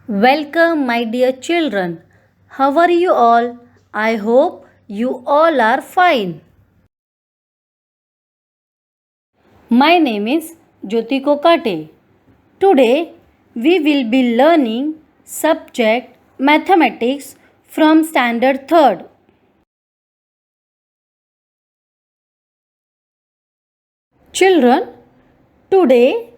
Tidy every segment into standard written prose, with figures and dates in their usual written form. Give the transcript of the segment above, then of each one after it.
Welcome, my dear children. How are you all? I hope you all are fine. My name is Jyoti Kokate. Today we will be learning subject mathematics from standard 3rd. Children, today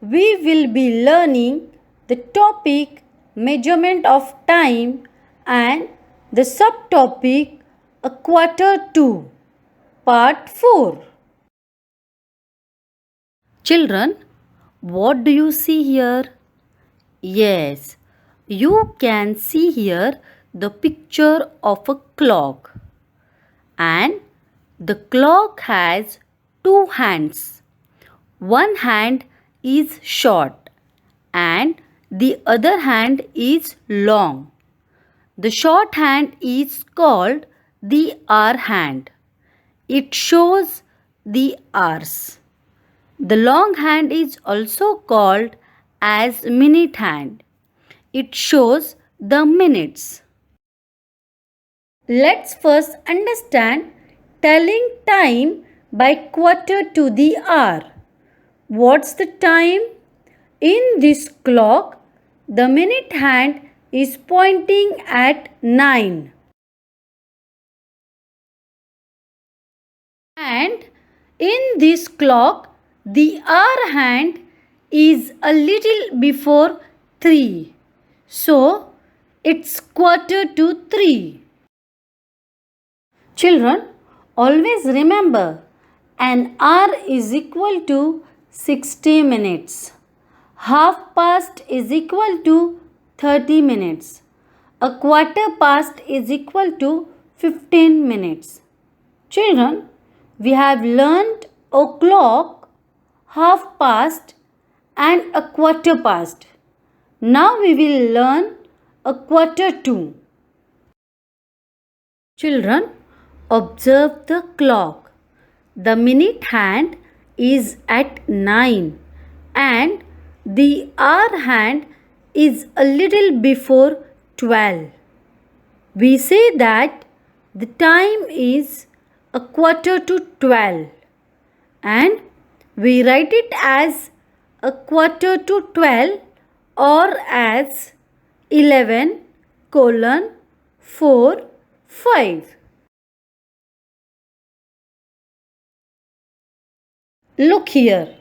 we will be learning the topic measurement of time and the subtopic a quarter to part 4. Children, what do you see here? Yes, you can see here the picture of a clock, and the clock has two hands. One hand is short and the other hand is long. The short hand is called the hour hand. It shows the hours. The long hand is also called as minute hand. It shows the minutes. Let's first understand telling time by quarter to the hour. What's the time? In this clock, the minute hand is pointing at 9. And in this clock, the hour hand is a little before 3. So, it's quarter to 3. Children, always remember an hour is equal to 60 minutes. Half past is equal to 30 minutes. A quarter past is equal to 15 minutes. Children, we have learnt o'clock, half past and a quarter past. Now we will learn a quarter to. Children, observe the clock. The minute hand is at 9 and the hour hand is a little before 12. We say that the time is a quarter to 12 and we write it as a quarter to 12 or as 11 colon 4 5. Look here.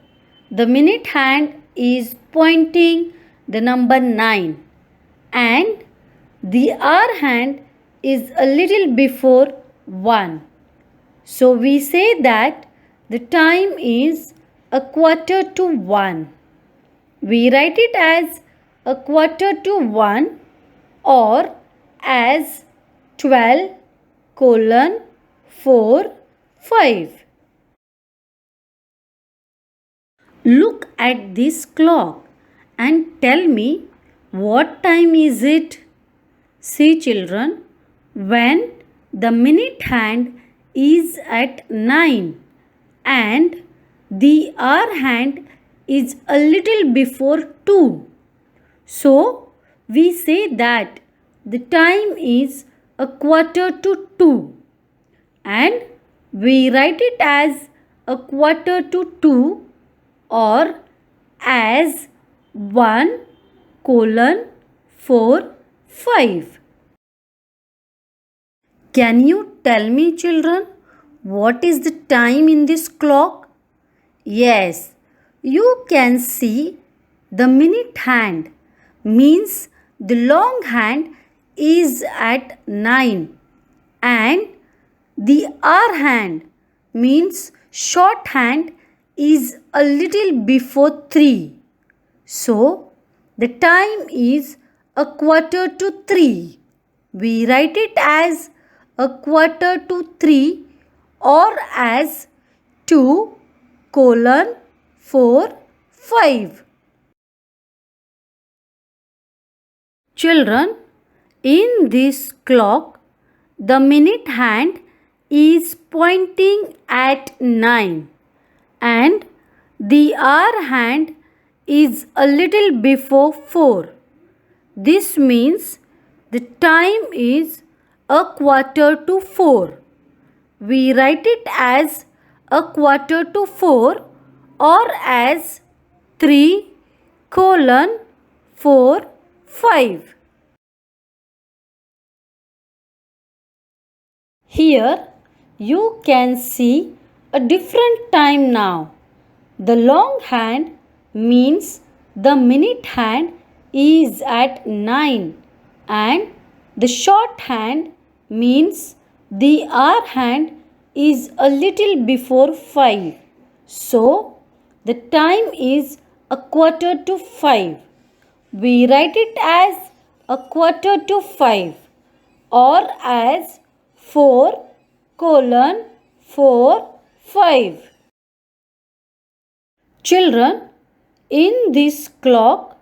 The minute hand is pointing the number 9 and the hour hand is a little before 1. So we say that the time is a quarter to 1. We write it as a quarter to 1 or as 12 colon 4 5. Look at this clock and tell me what time is it? See children, when the minute hand is at 9 and the hour hand is a little before 2. So, we say that the time is a quarter to 2 and we write it as a quarter to 2 or as 1 colon 4 5. Can you tell me children what is the time in this clock? Yes, you can see the minute hand means the long hand is at 9 and the hour hand means short hand is a little before 3. So, the time is a quarter to 3. We write it as a quarter to 3 or as 2 colon 4 5. Children, in this clock, the minute hand is pointing at 9 and the hour hand is a little before 4. This means the time is a quarter to 4. We write it as a quarter to 4 or as 3 colon 4 5. Here you can see a different time now. The long hand means the minute hand is at 9 and the short hand means the hour hand is a little before 5. So the time is a quarter to 5. We write it as a quarter to 5 or as 4 colon 4 5. Children, in this clock,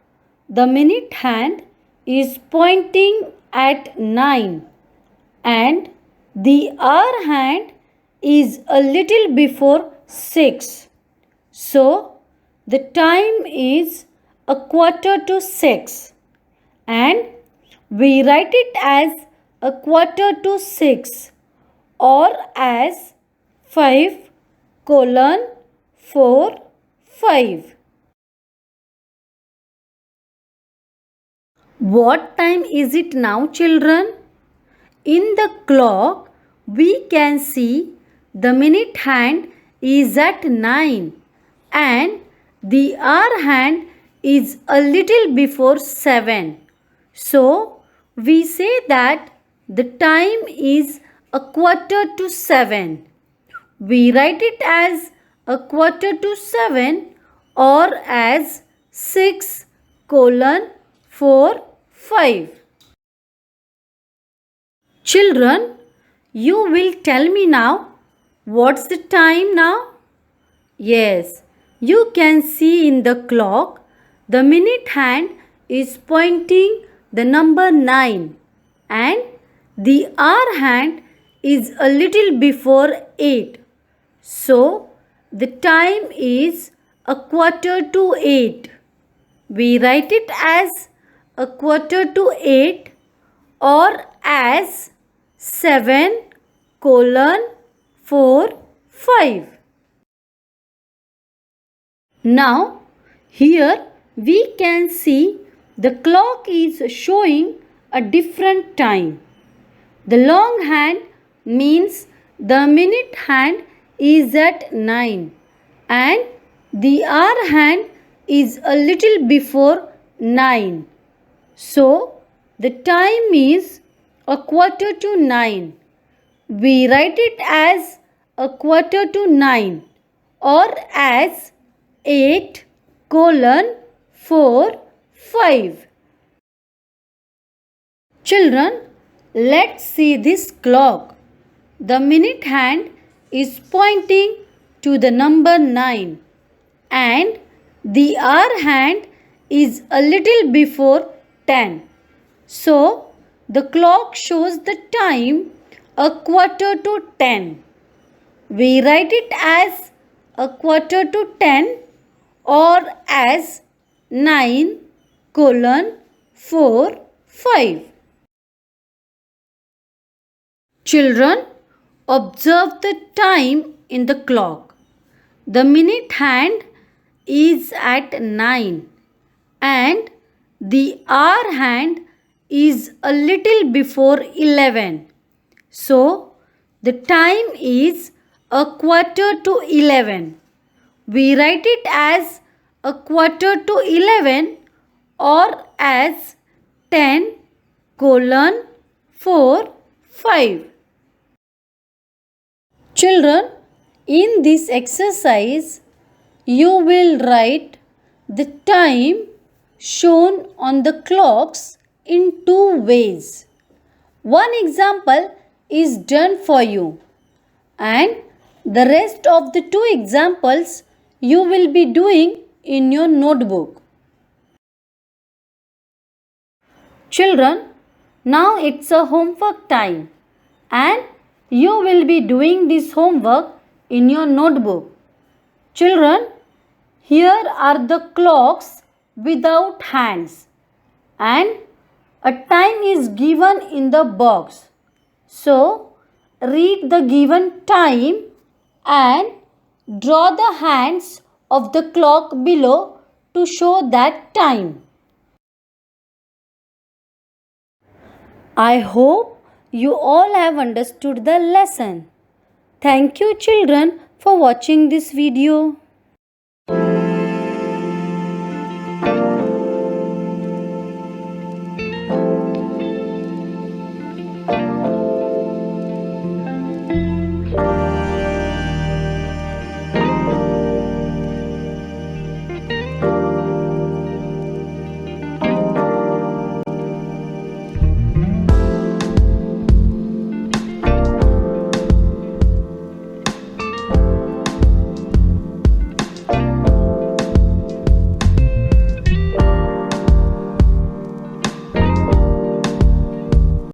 the minute hand is pointing at 9 and the hour hand is a little before 6. So, the time is a quarter to 6 and we write it as a quarter to 6 or as 5 colon 4 5. What time is it now, children? In the clock, we can see the minute hand is at 9 and the hour hand is a little before 7. So, we say that the time is a quarter to 7. We write it as a quarter to 7 or as 6 colon 4 5. Children, you will tell me now what's the time now? Yes, you can see in the clock the minute hand is pointing the number 9 and the hour hand is a little before 8. So, the time is a quarter to 8. We write it as a quarter to 8 or as 7 colon 4 5. Now, here we can see the clock is showing a different time. The long hand means the minute hand is at 9 and the hour hand is a little before 9. So, the time is a quarter to 9. We write it as a quarter to 9 or as 8 colon 4 5. Children, let's see this clock. The minute hand is pointing to the number 9 and the hour hand is a little before 10. So, the clock shows the time a quarter to 10. We write it as a quarter to 10 or as 9 colon 4 5. Children, observe the time in the clock. The minute hand is at 9 and the hour hand is a little before 11. So, the time is a quarter to 11. We write it as a quarter to 11 or as 10 colon 4 5. Children, in this exercise, you will write the time shown on the clocks in two ways. One example is done for you and the rest of the two examples you will be doing in your notebook. Children, now it's a homework time and you will be doing this homework in your notebook. Children, here are the clocks without hands and A time is given in the box. So, read the given time and draw the hands of the clock below to show that time. I hope you all have understood the lesson. Thank you children for watching this video.